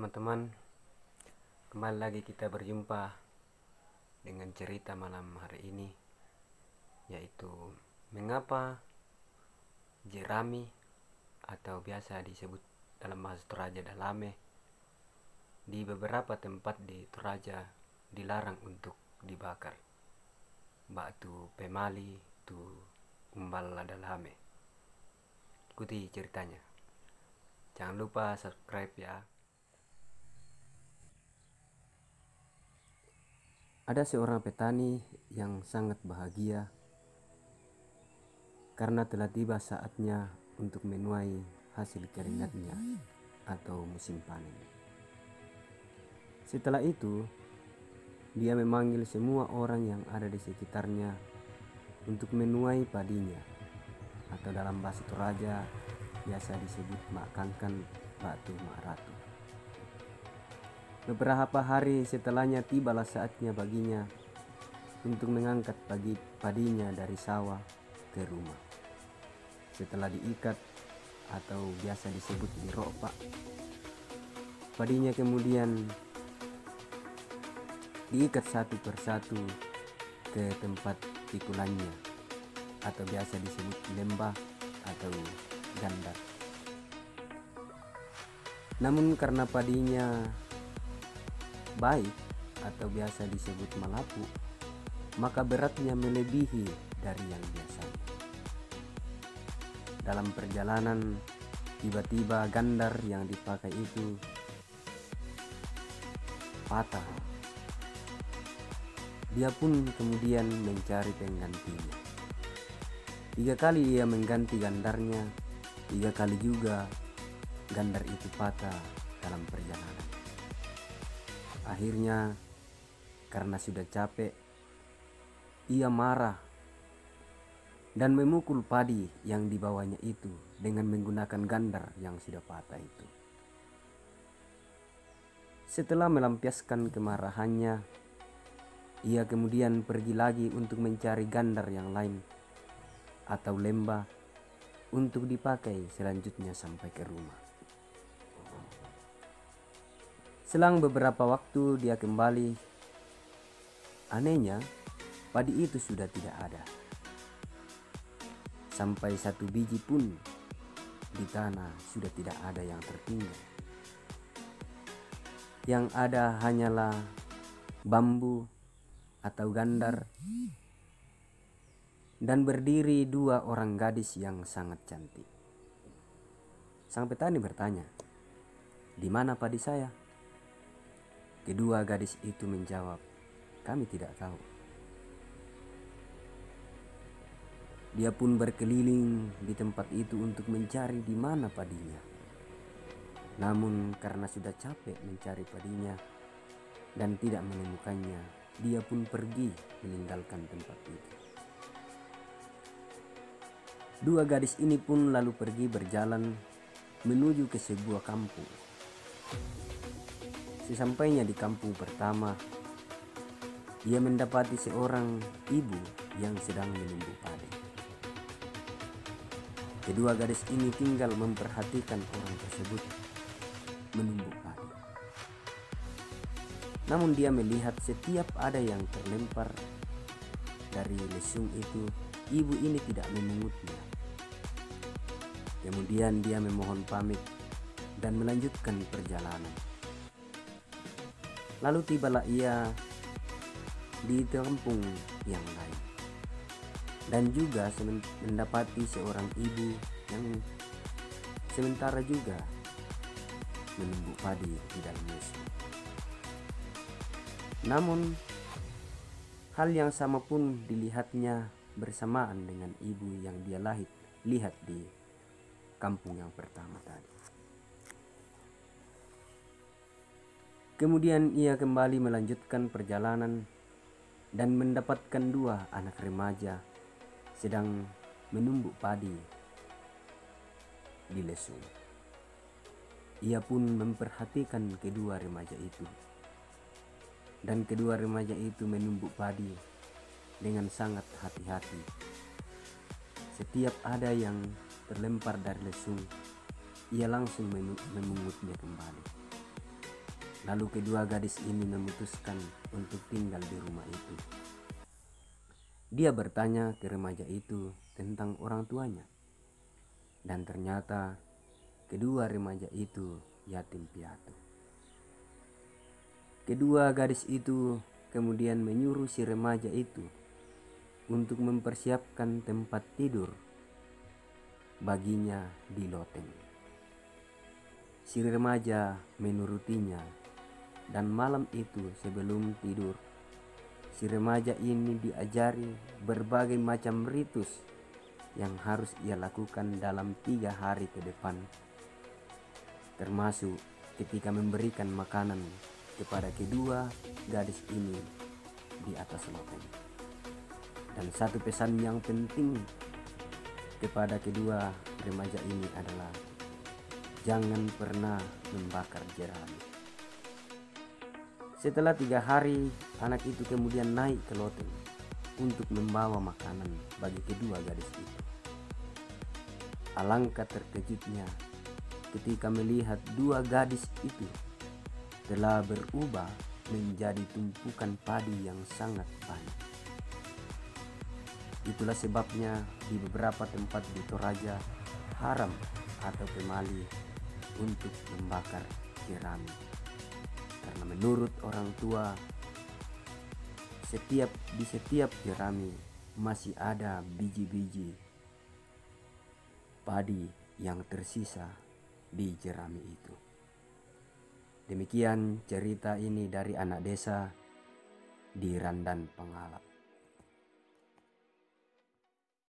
teman-teman, kembali lagi kita berjumpa dengan cerita malam hari ini, yaitu mengapa jerami atau biasa disebut dalam bahasa Toraja dalame di beberapa tempat di Toraja dilarang untuk dibakar. Batu pemali tu umballa dalame. Ikuti ceritanya. Jangan lupa subscribe ya. Ada seorang petani yang sangat bahagia karena telah tiba saatnya untuk menuai hasil keringatnya atau musim panen. Setelah itu, dia memanggil semua orang yang ada di sekitarnya untuk menuai padinya, atau dalam bahasa Toraja biasa disebut makangkan batu maratu. Beberapa hari setelahnya tibalah saatnya baginya untuk mengangkat padinya dari sawah ke rumah. Setelah diikat atau biasa disebut diropak, padinya kemudian diikat satu persatu ke tempat pikulannya atau biasa disebut lembah atau gandar. Namun karena padinya baik atau biasa disebut malapu, maka beratnya melebihi dari yang biasanya. Dalam perjalanan, tiba-tiba gandar yang dipakai itu patah. Dia pun kemudian mencari penggantinya. 3 kali ia mengganti gandarnya, 3 kali juga gandar itu patah dalam perjalanan. Akhirnya karena sudah capek, ia marah dan memukul padi yang dibawanya itu dengan menggunakan gandar yang sudah patah itu. Setelah melampiaskan kemarahannya, ia kemudian pergi lagi untuk mencari gandar yang lain atau lembah untuk dipakai selanjutnya sampai ke rumah. Selang beberapa waktu dia kembali. Anehnya, padi itu sudah tidak ada. Sampai 1 biji pun di tanah sudah tidak ada yang tertinggal. Yang ada hanyalah bambu atau gandar dan berdiri 2 orang gadis yang sangat cantik. Sang petani bertanya, "Di mana padi saya?" Kedua gadis itu menjawab, "Kami tidak tahu." Dia pun berkeliling di tempat itu untuk mencari di mana padinya. Namun karena sudah capek mencari padinya dan tidak menemukannya, dia pun pergi meninggalkan tempat itu. 2 gadis ini pun lalu pergi berjalan menuju ke sebuah kampung. Sesampainya di kampung pertama, ia mendapati seorang ibu yang sedang menumbuk padi. Kedua gadis ini tinggal memperhatikan orang tersebut menumbuk padi. Namun dia melihat setiap ada yang terlempar dari lesung itu, ibu ini tidak memungutnya. Kemudian dia memohon pamit dan melanjutkan perjalanan. Lalu tibalah ia di kampung yang lain dan juga mendapati seorang ibu yang sementara juga menumbuk padi di dalam lesung. Namun hal yang sama pun dilihatnya bersamaan dengan ibu yang dia lihat di kampung yang pertama tadi. Kemudian ia kembali melanjutkan perjalanan dan mendapatkan 2 anak remaja sedang menumbuk padi di lesung. Ia pun memperhatikan kedua remaja itu, dan kedua remaja itu menumbuk padi dengan sangat hati-hati. Setiap ada yang terlempar dari lesung, ia langsung memungutnya kembali. Lalu kedua gadis ini memutuskan untuk tinggal di rumah itu. Dia bertanya ke remaja itu tentang orang tuanya. Dan ternyata kedua remaja itu yatim piatu. Kedua gadis itu kemudian menyuruh si remaja itu untuk mempersiapkan tempat tidur baginya di loteng. Si remaja menurutinya, dan malam itu sebelum tidur, si remaja ini diajari berbagai macam ritus yang harus ia lakukan dalam 3 hari ke depan, termasuk ketika memberikan makanan kepada kedua gadis ini di atas loteng. Dan satu pesan yang penting kepada kedua remaja ini adalah jangan pernah membakar jerami. Setelah 3 hari, anak itu kemudian naik ke loteng untuk membawa makanan bagi kedua gadis itu. Alangkah terkejutnya ketika melihat 2 gadis itu telah berubah menjadi tumpukan padi yang sangat banyak. Itulah sebabnya di beberapa tempat di Toraja haram atau pemali untuk membakar jerami. Karena menurut orang tua, di setiap jerami masih ada biji-biji padi yang tersisa di jerami itu. Demikian cerita ini dari anak desa di Randan Pengalap.